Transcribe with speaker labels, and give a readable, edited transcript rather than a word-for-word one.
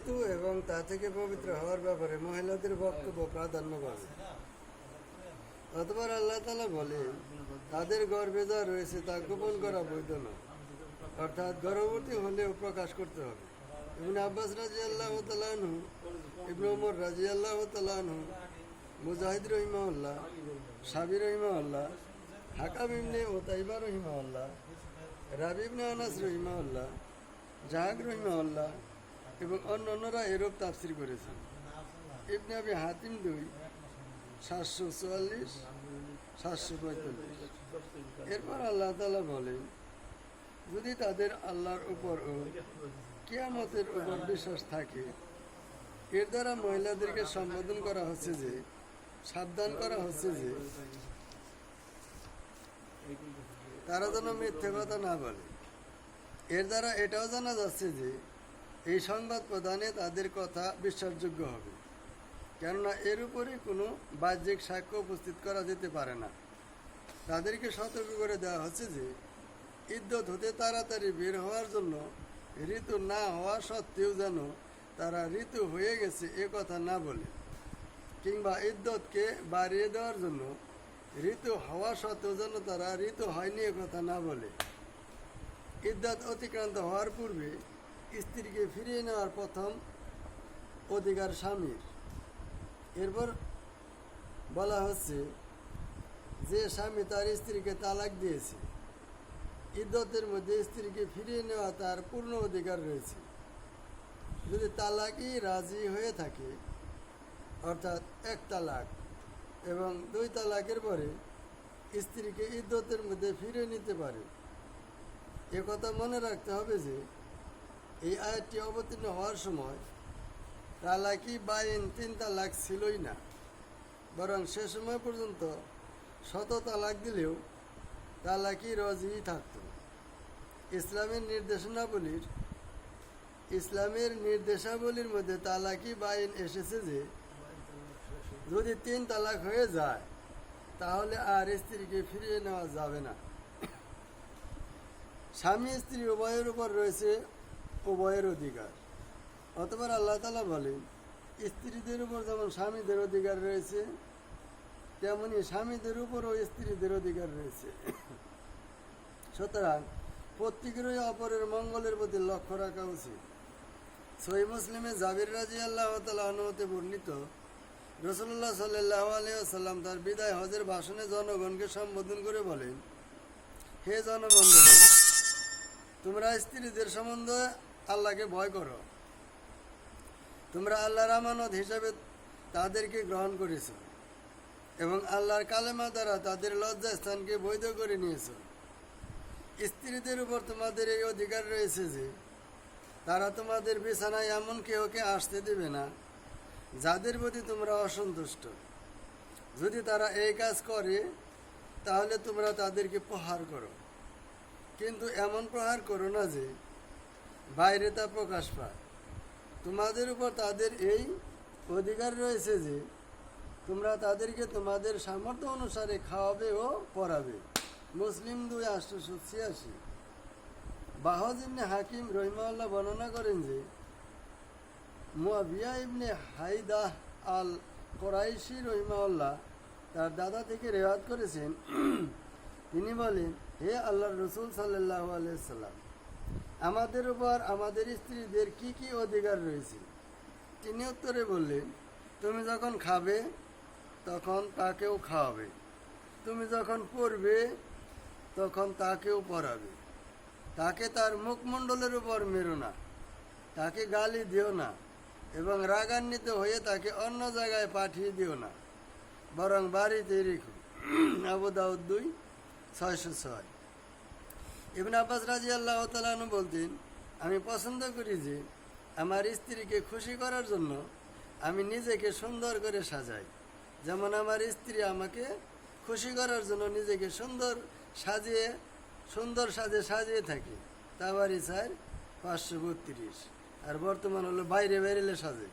Speaker 1: ঋতু এবং তা থেকে পবিত্র হওয়ার ব্যাপারে মহিলাদের বক্তব্য প্রাধান্য পাবে। অতঃপর আল্লাহ তাআলা বলেন, তাদের গর্ভে যা রয়েছে তা গোপন করা বৈধ নয়, অর্থাৎ গর্ভবতী হলেও প্রকাশ করতে হবে। ইবনে আব্বাস রাদিয়াল্লাহু তাআলা আনহু, ইবনে ওমর রাদিয়াল্লাহু তাআলা আনহু, মুজাহিদ রহিমাহুল্লাহ, সাবি রহিমাহুল্লাহ, হাকাম ইবনে উতাইবা রহিমাহুল্লাহ, রাবি ইবনে আনাস রহিমাহুল্লাহ, জাহাক রহিমাহুল্লাহ এবং অন্যান্যরা এরূপ তাফসীর করেছেন। ইবনে আবি হাতিম 2, 744, 745। এরপর আল্লাহ তাআলা বলেন, যদি তাদের আল্লাহর উপর ও কিয়ামতের উপর বিশ্বাস থাকে, এর দ্বারা মহিলাদেরকে সম্বোধন করা হচ্ছে যে, সাবধান করা হচ্ছে যে তারা যেন মিথ্যে কথা না বলে। এর দ্বারা এটাও জানা যাচ্ছে যে এই সংবাদ প্রদানে তাদের কথা বিশ্বাসযোগ্য হবে, কেননা এর উপরে কোনো বাহ্যিক সাক্ষ্য উপস্থিত করা যেতে পারে না। তাদেরকে সতর্ক করে দেওয়া হচ্ছে যে ইদ্যত হতে তাড়াতাড়ি বের হওয়ার জন্য ঋতু না হওয়া সত্ত্বেও যেন তারা ঋতু হয়ে গেছে এ কথা না বলে, কিংবা ইদ্যতকে বাড়িয়ে দেওয়ার জন্য ঋতু হওয়া সত্ত্বেও যেন তারা ঋতু হয়নি এ কথা না বলে। ইদ্যত অতিক্রান্ত হওয়ার পূর্বে স্ত্রীকে ফিরিয়ে নেওয়ার প্রথম অধিকার স্বামীর। এরপর বলা হচ্ছে যে স্বামী তার স্ত্রীকে তালাক দিয়েছে, ইদ্যতের মধ্যে স্ত্রীকে ফিরিয়ে নেওয়া তার পূর্ণ অধিকার রয়েছে। যদি তালাকই রাজি হয়ে থাকে, অর্থাৎ 1 তালাক এবং 2 তালাকের পরে স্ত্রীকে ইদ্যতের মধ্যে ফিরিয়ে নিতে পারে। কথা মনে রাখতে হবে যে এই আয়াতটি অবতীর্ণ হওয়ার সময় তালাকি বাইন 3 তালাক ছিলই না, বরং সে সময় পর্যন্ত 100 তালাক দিলেও তালাকি রাজি থাকত। ইসলামের নির্দেশাবলীর মধ্যে তালাকি বাইন এসেছে যে যদি 3 তালাক হয়ে যায় তাহলে আর স্ত্রীকে ফিরিয়ে নেওয়া যাবে না। স্বামী স্ত্রী উভয়ের উপর রয়েছে উভয়ের অধিকার। অতঃপর আল্লাহ তাআলা বলেন, স্ত্রীদের উপর যেমন স্বামীদের অধিকার রয়েছে, তেমনি স্বামীদের উপরও স্ত্রীদের অধিকার রয়েছে। সুতরাং প্রত্যেকেরই অপরের মঙ্গলের প্রতি লক্ষ্য রাখা উচিত। সহিহ মুসলিমে জাবির রাদিয়াল্লাহু তাআলা আনহু হতে বর্ণিত, রাসূলুল্লাহ সাল্লাল্লাহু আলাইহি ওয়াসাল্লাম তার বিদায় হজের ভাষণে জনগণকে সম্বোধন করে বলেন, হে জনমণ্ডলী, তোমরা স্ত্রীদের সম্বন্ধে আল্লাহকে ভয় করো। তোমরা আল্লাহর আমানত হিসাবে তাদেরকে গ্রহণ করেছ এবং আল্লাহর কালেমা দ্বারা তাদের লজ্জাস্থানকে বৈধ করে নিয়েছ। স্ত্রীদের উপর তোমাদের এই অধিকার রয়েছে যে তারা তোমাদের বিছানায় এমন কেউকে আসতে দেবে না যাদের প্রতি তোমরা অসন্তুষ্ট। যদি তারা এই কাজ করে তাহলে তোমরা তাদেরকে প্রহার করো, কিন্তু এমন প্রহার করো না যে বাইরে তা প্রকাশ পায়। তোমাদের উপর তাদের এই অধিকার রয়েছে যে তোমরা তাদেরকে তোমাদের সামর্থ্য অনুসারে খাওয়াবে ও পরাবে। মুসলিম 2, 886। বাহজ ইবনে হাকিম রহিমাহুল্লাহ বর্ণনা করেন যে মুআবিয়া ইবনে হাইদাহ আল কুরাইশি রহিমাহুল্লাহ তার দাদা থেকে রিওয়ায়াত করেছেন, তিনি বলেন, হে আল্লাহর রাসূল সাল্লাল্লাহু আলাইহি ওয়াসাল্লাম, আমাদের উপর আমাদের স্ত্রীদের কি কি অধিকার রয়েছে? তিনি উত্তরে বললেন, তুমি যখন খাবে তখন তাকেও খাওয়াবে, তুমি যখন পড়বে তখন তাকেও পড়াবে, তাকে তার মুখমণ্ডলের উপর মেরো না, তাকে গালি দিও না এবং রাগান্বিত হয়ে তাকে অন্য জায়গায় পাঠিয়ে দিও না, বরং বাড়িতে রেখো। আবু দাউদ 2, 606। ইবনে আব্বাস রাদিয়াল্লাহু তাআলা আনহু বলতেন, আমি পছন্দ করি যে আমার স্ত্রীকে খুশি করার জন্য আমি নিজেকে সুন্দর করে সাজাই, যেমন আমার স্ত্রী আমাকে খুশি করার জন্য নিজেকে সুন্দর সাজিয়ে থাকে। তাবারি 4, 532। আর বর্তমান হলো বাইরে বেরেলে সাজে।